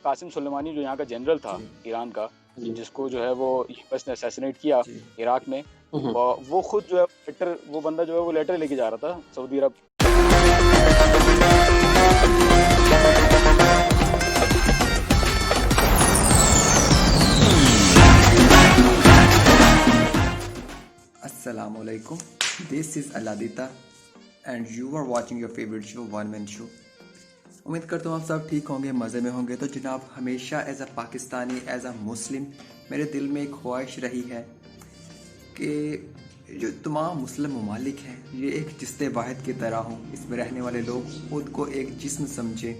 कासिम सुलेमानी जो यहाँ का जनरल था जी ईरान का, जी जिसको जो है वो यूएस ने असैसिनेट किया जी। इराक में, हम्म। वो खुद जो है लेटर, वो बंदा जो है वो लेटर लेके जा रहा था Saudi Arab. Assalamualaikum. This is Aladita and you are watching your favorite show One Man Show. उम्मीद करता हूँ आप सब ठीक होंगे, मज़े में होंगे। तो जनाब, हमेशा as a Pakistani, as a Muslim, मेरे दिल में एक ख्वाहिश रही है कि जो तमाम मुस्लिम ममालिक हैं ये एक जिस्ते वाहिद की तरह हों। इसमें रहने वाले लोग खुद को एक जिस्म समझें।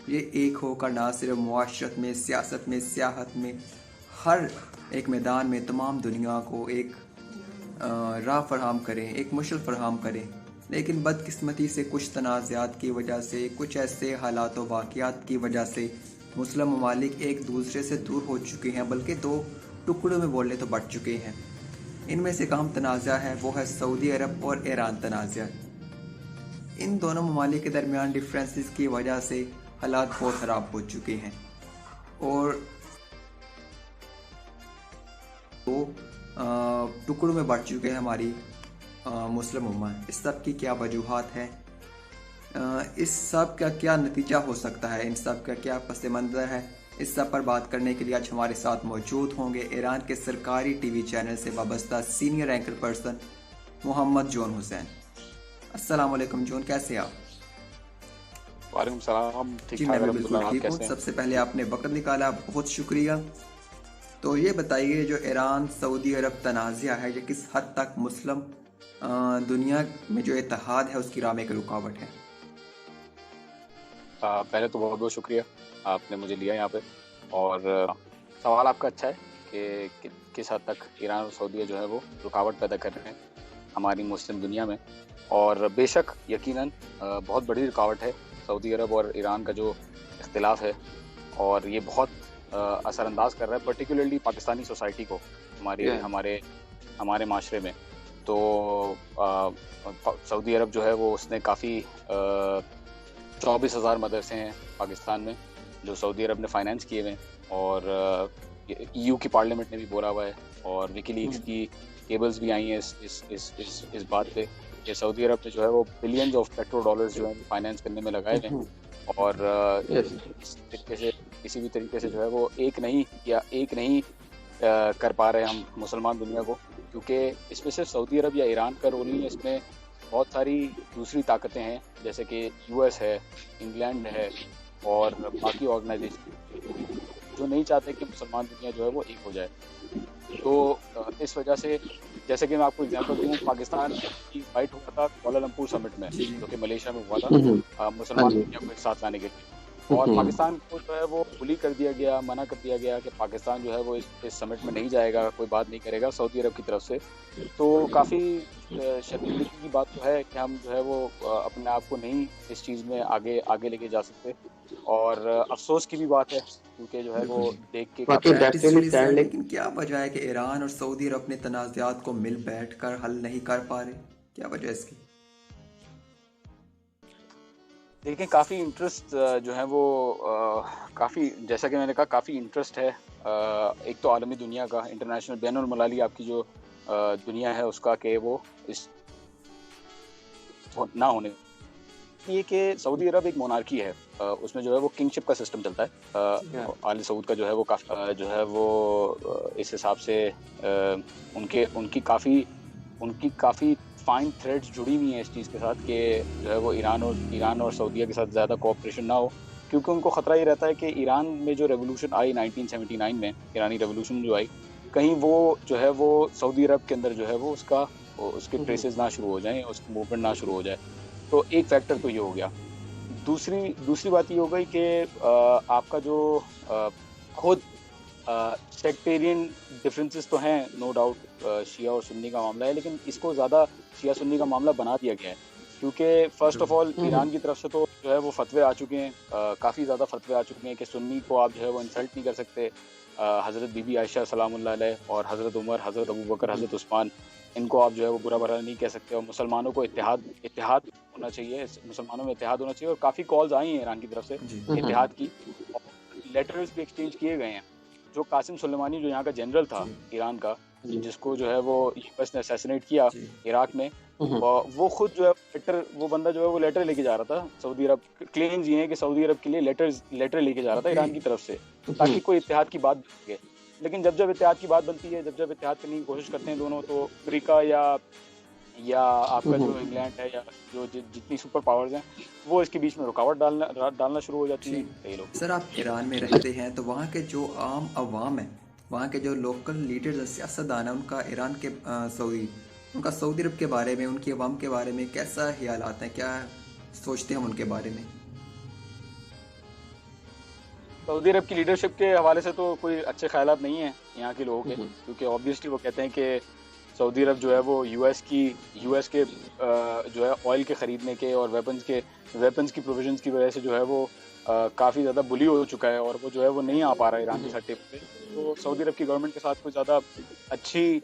ये एक होकर ना सिर्फ मुआशरत में, सियासत में, सियाहत में, हर एक मैदान में तमाम दुनिया को एक राह फराहम करें, एक मशल फराहम करें। लेकिन बदकिस्मती से कुछ तनाज़ात की वजह से, कुछ ऐसे हालात व वाक़यात की वजह से मुस्लिम ममालिक एक दूसरे से दूर हो चुके हैं, बल्कि दो टुकड़ों में बोलने तो बढ़ चुके हैं। इनमें से एक अहम तनाज़ा है, वो है सऊदी अरब और ईरान तनाज़ा। इन दोनों ममालिक के दरमियान डिफरेंसेस की वजह से हालात बहुत ख़राब हो चुके हैं और वो टुकड़ों में बढ़ चुके हैं हमारी मुस्लिम उम्मत। इस सब की क्या वजूहात है, इस सब का क्या नतीजा हो सकता है, इन सब का क्या पस मंज़र है, इस सब पर बात करने के लिए आज हमारे साथ मौजूद होंगे ईरान के सरकारी टीवी चैनल से वाबस्ता senior anchor person Mohammad John Hussain. अस्सलाम वालेकुम जॉन, कैसे आप? वालेकुम सलाम, जी ठीक मैं ठाक भी बिल्कुल अल्हम्दुलिल्लाह, आप ठीक हूँ। कैसे हैं? सबसे पहले आपने वक्त निकाला, बहुत शुक्रिया। तो ये बताइए, जो ईरान सऊदी अरब तनाज़ा है, ये किस हद तक मुस्लिम दुनिया में जो इत्तेहाद है उसकी राह में एक रुकावट है? पहले तो बहुत बहुत शुक्रिया, आपने मुझे लिया यहाँ पे। और सवाल आपका अच्छा है कि किस हद तक ईरान और सऊदी जो है वो रुकावट पैदा कर रहे हैं हमारी मुस्लिम दुनिया में। और बेशक यकीनन बहुत बड़ी रुकावट है सऊदी अरब और ईरान का जो इख्तिलाफ है, और ये बहुत असरअंदाज कर रहा है पर्टिकुलरली पाकिस्तानी सोसाइटी को, हमारे हमारे माशरे में। तो सऊदी अरब जो है वो उसने काफ़ी 24,000 मदरसे हैं पाकिस्तान में जो सऊदी अरब ने फाइनेंस किए हुए हैं, और ईयू की पार्लियामेंट ने भी बोला हुआ है, और विकीलीक्स की केबल्स भी आई हैं इस बात पे कि सऊदी अरब ने जो है वो बिलियंस ऑफ पेट्रो डॉलर्स जो है फाइनेंस करने में लगाए हुए हैं। और इस तरीके से, किसी भी तरीके से जो है वो एक नहीं कर पा रहे हम मुसलमान दुनिया को, क्योंकि इसमें सिर्फ सऊदी अरब या ईरान का रोल नहीं है, इसमें बहुत सारी दूसरी ताकतें हैं, जैसे कि यूएस है, इंग्लैंड है, और बाकी ऑर्गेनाइजेशन जो नहीं चाहते कि मुसलमान दुनिया जो है वो एक हो जाए। तो इस वजह से, जैसे कि मैं आपको एग्जांपल दूं, पाकिस्तान की फाइट हुआ था कोलालमपुर समिट में जो कि मलेशिया में हुआ था मुसलमान दुनिया को एक साथ लाने के लिए, और पाकिस्तान को जो है वो बुली कर दिया गया, मना कर दिया गया कि पाकिस्तान जो है वो इस समिट में नहीं जाएगा, कोई बात नहीं करेगा सऊदी अरब की तरफ से। तो काफ़ी शर्मिंदगी की बात तो है कि हम जो है वो अपने आप को नहीं इस चीज़ में आगे लेके जा सकते, और अफसोस की भी बात है, क्योंकि जो है वो देख के काफी। लेकिन क्या वजह है कि ईरान और सऊदी अरब अपने तनाज़ात को मिल बैठ कर हल नहीं कर पा रहे? क्या वजह है इसकी? देखिए, काफ़ी इंटरेस्ट जो है वो काफ़ी, जैसा कि मैंने कहा, काफ़ी इंटरेस्ट है। एक तो आलमी दुनिया का, इंटरनेशनल बैनुल मलाली आपकी जो दुनिया है उसका, कि वो इस ना होने, ये कि सऊदी अरब एक मोनार्की है, उसमें जो है वो किंगशिप का सिस्टम चलता है। आले सऊद का जो है वो काफ़ी जो है वो इस हिसाब से उनकी काफ़ी फाइन थ्रेड्स जुड़ी हुई हैं इस चीज़ के साथ कि जो है वो ईरान और सऊदीया के साथ ज़्यादा कोऑपरेशन ना हो, क्योंकि उनको ख़तरा ये रहता है कि ईरान में जो रेवोल्यूशन आई 1979 में, ईरानी रेवोल्यूशन जो आई, कहीं वो जो है वो सऊदी अरब के अंदर जो है वो उसके ट्रेसेस ना शुरू हो जाएं, उसकी मूवमेंट ना शुरू हो जाए। तो एक फैक्टर तो ये हो गया। दूसरी बात ये हो गई कि आपका जो खुद सेक्टेरियन डिफरेंसेस तो हैं, नो डाउट, शिया और सुन्नी का मामला है, लेकिन इसको ज़्यादा शिया सुन्नी का मामला बना दिया गया है, क्योंकि फ़र्स्ट ऑफ ऑल ईरान की तरफ से तो जो है वो फतवे आ चुके हैं, काफ़ी ज़्यादा फतवे आ चुके हैं कि सुन्नी को आप जो है वो इंसल्ट नहीं कर सकते। हज़रत बीबी आयशा सलामुल्लाह अलैह और हज़रत उमर, हज़रत अबू बकर, हज़रत उस्मान, इनको आप जो है वो बुरा भला नहीं कह सकते, और मुसलमानों को इत्तेहाद होना चाहिए, मुसलमानों में इत्तेहाद होना चाहिए, और काफ़ी कॉल्स आई हैं ईरान की तरफ से इत्तेहाद की। और लेटर्स भी एक्सचेंज किए गए हैं। जो कासिम सुलेमानी, जो यहाँ का जनरल था जी ईरान का, जी जिसको जो है वो यूएस ने असैसिनेट किया जी इराक में, हम्म, वो खुद जो है लेटर, वो बंदा जो है वो लेटर लेके जा रहा था सऊदी अरब। क्लेम्स ये हैं कि सऊदी अरब के लिए लेटर लेके जा रहा था ओके ईरान की तरफ से, हम्म, ताकि कोई इत्तेहाद की बात बन सके। लेकिन जब जब इत्तेहाद की बात बनती है, जब जब इत्तेहाद करने की कोशिश करते हैं दोनों, तो अमेरिका या आपका जो हम्म, इंग्लैंड है, या जो जितनी सुपर पावर्स हैं, वो इसके बीच में रुकावट डालना शुरू हो जाती हैं ठीक। कई लोग। सर आप ईरान में रहते हैं तो वहाँ के जो आम अवाम है, वहाँ के जो लोकल लीडर्स हैं, सियासतदान है, उनका ईरान के उनका सऊदी अरब के बारे में, उनकी अवाम के बारे में कैसा ख्यालात हैं, क्या सोचते हैं हम उनके बारे में? सऊदी अरब की लीडरशिप के हवाले से तो कोई अच्छे ख्यालात नहीं है यहाँ के लोगों के, हम्म, क्योंकि ऑब्वियसली वो कहते हैं कि सऊदी अरब जो है वो यूएस के जो है ऑयल के ख़रीदने के और वेपन्स की प्रोविजंस की वजह से जो है वो काफ़ी ज़्यादा बुली हो चुका है, और वो जो है वो नहीं आ पा रहा है ईरान के साथ टेबल पे। तो सऊदी अरब की गवर्नमेंट के साथ कोई ज़्यादा अच्छी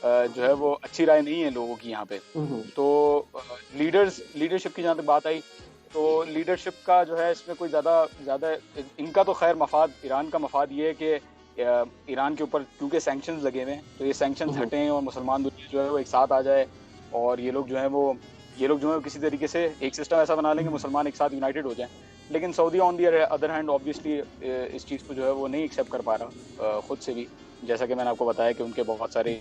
जो है वो अच्छी राय नहीं है लोगों की यहाँ पे। हम्म, तो लीडरशिप की जहाँ तक बात आई, तो लीडरशिप का जो है इसमें कोई ज़्यादा इनका तो खैर मफाद, ईरान का मफाद ये है कि ईरान के ऊपर क्योंकि सैंक्शंस लगे हुए हैं, तो ये सैंक्शंस हम्म, हटें और मुसलमान दुनिया जो है वो एक साथ आ जाए, और ये लोग जो है किसी तरीके से एक सिस्टम ऐसा बना लेंगे, मुसलमान एक साथ यूनाइटेड हो जाएं। लेकिन Saudi on the other hand obviously इस चीज़ को जो है वो नहीं एक्सेप्ट कर पा रहा खुद से भी। जैसा कि मैंने आपको बताया कि उनके बहुत सारी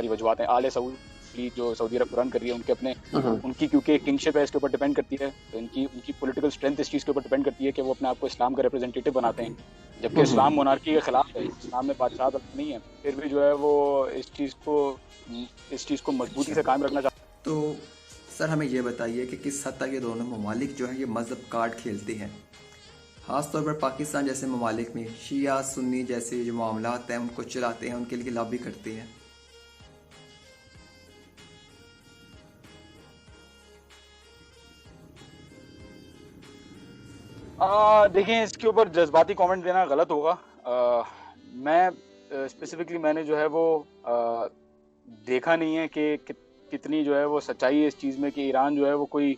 वजूहत हैं। आले सऊदी जो सऊदी अरब रन कर रही है, उनके अपने हम्म, उनकी क्योंकि किंगशिप है, इसके ऊपर डिपेंड करती है, तो उनकी पॉलिटिकल स्ट्रेंथ इस चीज़ के ऊपर डिपेंड करती है कि वो अपने आप को इस्लाम का रिप्रेजेंटेटिव बनाते हैं, जबकि इस्लाम मोनार्की के खिलाफ है, इस्लाम में बादशाह नहीं है, फिर भी जो है वो इस चीज़ को मजबूती अच्छा, से कायम रखना चाहते तो सर हमें ये बताइए कि किस हद तक ये दोनों ममालिक जो है ये मज़हब कार्ड खेलते हैं, ख़ास तौर पर पाकिस्तान जैसे ममालिक में शिया सुन्नी जैसे जो मामलात हैं उनको चलाते हैं, उनके लिए लॉबी करते हैं। देखिए, इसके ऊपर जज्बाती कमेंट देना गलत होगा। मैं स्पेसिफिकली मैंने जो है वो देखा नहीं है कि कितनी जो है वो सच्चाई है इस चीज़ में कि ईरान जो है वो कोई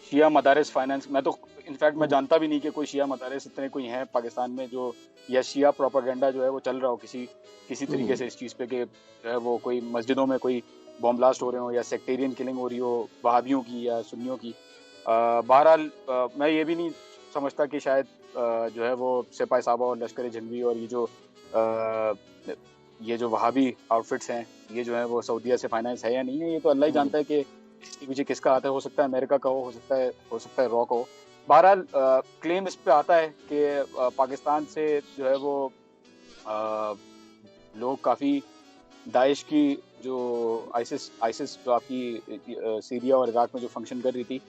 शिया मदारिस फाइनेंस, मैं तो इनफैक्ट मैं जानता भी नहीं कि कोई शिया मदारिस इतने कोई हैं पाकिस्तान में, जो या शिया प्रोपागेंडा जो है वो चल रहा हो किसी तरीके से इस चीज़ पे कि जो है वो कोई मस्जिदों में कोई बॉम्ब ब्लास्ट हो रहे हो, या सेक्टेरियन किलिंग हो रही हो वहाबियों की या सुन्नियों की। बहरहाल मैं ये भी नहीं समझता कि शायद जो है वो सिपाही साहबा और लश्कर झंवी और ये जो वहाबी आउटफिट्स हैं, ये जो है वो सऊदीया से फाइनेंस है या नहीं है, ये तो अल्लाह ही जानता है कि इसके पीछे किसका आता है। हो सकता है अमेरिका का हो सकता है रॉ का हो। बहरहाल क्लेम इस पे आता है कि पाकिस्तान से जो है वो अ, लोग काफ़ी दाइश की जो आइसिस जो आपकी सीरिया और इराक में जो फंक्शन कर रही थी,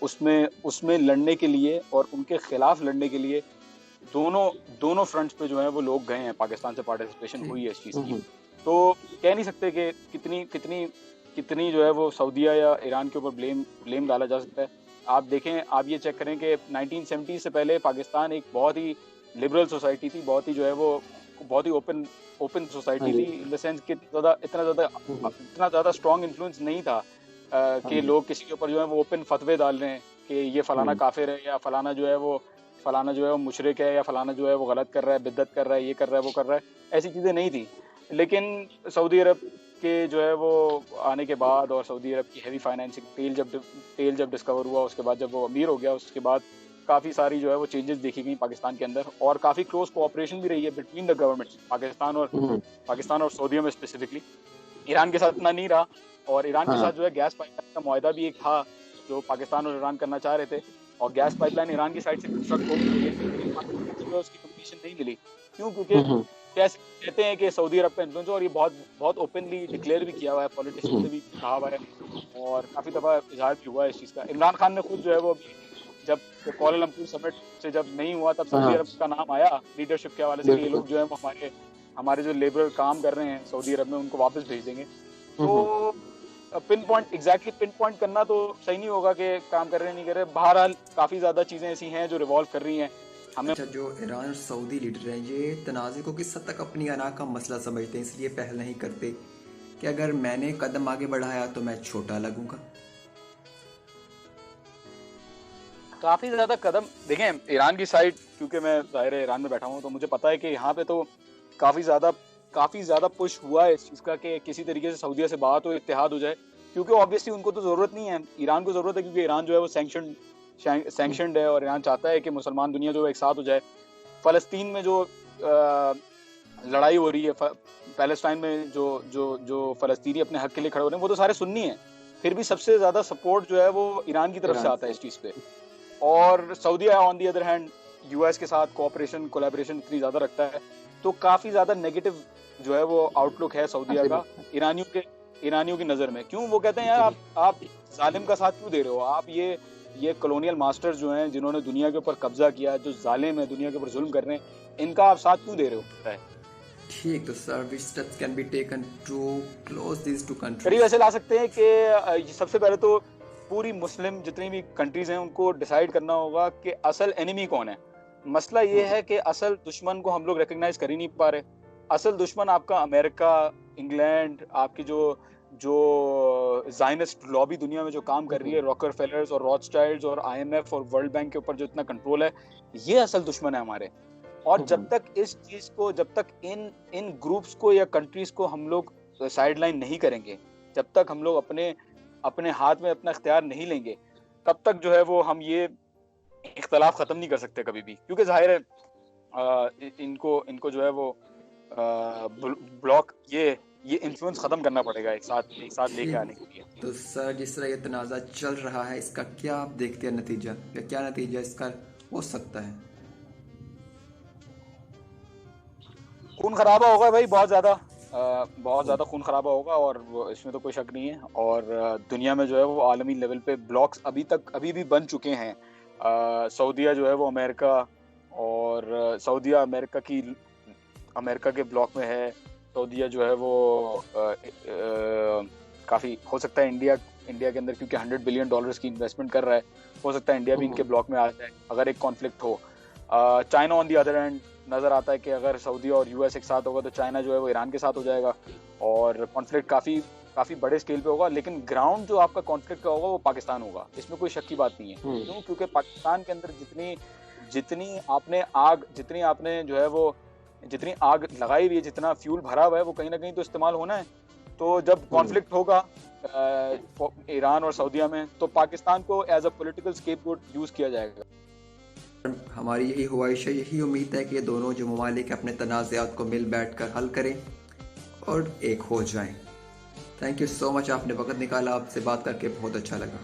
उसमें उसमें लड़ने के लिए और उनके खिलाफ लड़ने के लिए दोनों दोनों फ्रंट्स पे जो है वो लोग गए हैं, पाकिस्तान से पार्टिसिपेशन हुई है इस चीज़ की। तो कह नहीं सकते कि कितनी कितनी कितनी जो है वो सऊदीया या ईरान के ऊपर ब्लेम डाला जा सकता है। आप देखें, आप ये चेक करें कि 1970 से पहले पाकिस्तान एक बहुत ही लिबरल सोसाइटी थी, बहुत ही जो है वो बहुत ही ओपन सोसाइटी थी, इन द सेंस कि इतना ज़्यादा स्ट्रॉन्ग इन्फ्लुएंस नहीं था कि लोग किसी के ऊपर जो है वो ओपन फतवे डाल रहे हैं कि ये फलाना काफिर है, या फलाना जो है वो मुशरिक है, या फलाना जो है वो गलत कर रहा है, बिद्दत कर रहा है, ये कर रहा है, वो कर रहा है। ऐसी चीज़ें नहीं थी। लेकिन सऊदी अरब के जो है वो आने के बाद, और सऊदी अरब की हैवी फाइनेंसिंग, तेल जब डिस्कवर हुआ, उसके बाद जब वो अमीर हो गया, उसके बाद काफ़ी सारी जो है वो चेंजेस देखी गई पाकिस्तान के अंदर, और काफ़ी क्लोज कोऑपरेशन भी रही है बिटवीन द गवर्नमेंट्स, पाकिस्तान और सऊदीया में स्पेसिफिकली। ईरान के साथ इतना नहीं रहा, और ईरान के साथ जो है गैस पाइपलाइन का मुआहदा भी एक था जो पाकिस्तान और ईरान करना चाह रहे थे, और गैस पाइपलाइन ईरान की साइड से कंस्ट्रक्ट हो गई है, लेकिन पाकिस्तान को उसकी कंप्लीशन नहीं मिली। क्यों? क्योंकि कैसे कहते हैं कि सऊदी अरब का इन्फ्लुएंस, और ये बहुत बहुत ओपनली डिक्लेयर भी किया हुआ है, पॉलिटिशियन से भी कहा हुआ है, और काफ़ी दफ़ा इजहार भी हुआ है इस चीज़ का। इमरान खान ने खुद जो है वो जब कोलालमपुर समिट से जब नहीं हुआ, तब सऊदी अरब का नाम आया लीडरशिप के हवाले से कि ये लोग जो है वो हमारे जो लेबर काम कर रहे हैं सऊदी अरब में, उनको वापस भेज देंगे। तो पिन पॉइंट करना तो सही नहीं होगा कि काम कर रहे हैं नहीं कर रहे। बहरहाल काफ़ी ज़्यादा चीज़ें ऐसी हैं जो रिवॉल्व कर रही हैं हमें। अच्छा, जो ईरान और सऊदी लीडर हैं ये तनाज़े को किस हद तक अपनी अना का मसला समझते हैं, इसलिए पहल नहीं करते कि अगर मैंने कदम आगे बढ़ाया तो मैं छोटा लगूंगा? काफी ज्यादा कदम देखें ईरान की साइड, क्योंकि मैं जाहिर है ईरान में बैठा हूँ, तो मुझे पता है कि यहाँ पे तो काफी ज्यादा पुश हुआ है इस चीज का कि किसी तरीके से सऊदीया से बात हो, इत्तेहाद हो जाए, क्योंकि ऑब्वियसली उनको तो जरूरत नहीं है, ईरान को जरूरत है, क्योंकि ईरान जो है वो सैंक्शनड है और ईरान चाहता है कि मुसलमान दुनिया जो एक साथ हो जाए। फलस्तीन में जो लड़ाई हो रही है, पैलेस्टाइन में जो जो जो फलस्तीनी अपने हक के लिए खड़े हो रहे हैं, वो तो सारे सुन्नी हैं, फिर भी सबसे ज्यादा सपोर्ट जो है वो ईरान की तरफ से आता है इस चीज पे। और सऊदीया on the other hand US के साथ कोलैबोरेशन इतनी ज्यादा रखता है, तो काफी ज्यादा नेगेटिव जो है वो आउटलुक है सऊदीया का ईरानियों की नजर में। क्यों? वो कहते हैं यार आप जालिम का साथ क्यों दे रहे हो? आप ये कॉलोनियल मास्टर्स जो हैं, जिन्होंने दुनिया के ऊपर कब्जा किया, जो जालिम है, दुनिया के ऊपर जुल्म कर रहे हैं, इनका आप साथ क्यों दे रहे हो? ठीक, तो sir which steps can be taken to close this two countries? करीब ऐसे ला सकते हैं कि सबसे पहले तो पूरी मुस्लिम जितनी भी कंट्रीज हैं उनको डिसाइड करना होगा कि असल एनिमी कौन है। मसला ये है कि असल दुश्मन को हम लोग रिकग्नाइज कर ही नहीं पा रहे। असल दुश्मन आपका अमेरिका, इंग्लैंड, आपकी जो ज़ायनिस्ट लॉबी दुनिया में जो काम कर रही है, रॉकरफेलर्स और रॉथस्चाइल्ड्स और आईएमएफ और वर्ल्ड बैंक के ऊपर जो इतना कंट्रोल है, ये असल दुश्मन है हमारे। और जब तक इस चीज को, जब तक इन ग्रुप्स को या कंट्रीज को हम लोग साइडलाइन नहीं करेंगे, जब तक हम लोग अपने हाथ में अपना इख्तियार नहीं लेंगे, तब तक जो है वो हम ये इख्तलाफ खत्म नहीं कर सकते कभी भी, क्योंकि जाहिर है इनको जो है वो ब्लॉक ये इन्फ्लुएंस खत्म करना पड़ेगा एक साथ लेके आने के लिए। तो सर जिस तरह ये तनाज़ा चल रहा है, इसका क्या आप देखते हैं नतीजा, या क्या नतीजा इसका हो सकता है? खून खराबा होगा भाई, बहुत ज्यादा खून खराबा होगा, और इसमें तो कोई शक नहीं है। और दुनिया में जो है वो आलमी लेवल पे ब्लॉक्स अभी भी बन चुके हैं। सऊदीया जो है वो अमेरिका, और सऊदीया अमेरिका के ब्लॉक में है। सऊदीया जो है वो काफी हो सकता है इंडिया के अंदर, क्योंकि $100 बिलियन की इन्वेस्टमेंट कर रहा है, हो सकता है इंडिया भी इनके ब्लॉक में आ जाए अगर एक कॉन्फ्लिक्ट हो। China on the other hand नजर आता है कि अगर सऊदी और यूएस एक साथ होगा तो चाइना जो है वो ईरान के साथ हो जाएगा, और कॉन्फ्लिक्ट काफी बड़े स्केल पे होगा। लेकिन ग्राउंड जो आपका कॉन्फ्लिक्ट का होगा वो पाकिस्तान होगा, इसमें कोई शक की बात नहीं है। क्यों? क्योंकि पाकिस्तान के अंदर जितनी आपने जो है वो जितनी आग लगाई हुई है, जितना फ्यूल भरा हुआ है, वो कहीं ना कहीं तो इस्तेमाल होना है। तो जब कॉन्फ्लिक्ट होगा ईरान और सऊदीया में, तो पाकिस्तान को as a political scapegoat use किया जाएगा। हमारी यही ख्वाहिश है, यही उम्मीद है कि ये दोनों जो ममालिक अपने तनाज़ात को मिल बैठ कर हल करें और एक हो जाएं। थैंक यू सो मच, आपने वक्त निकाला, आपसे बात करके बहुत अच्छा लगा।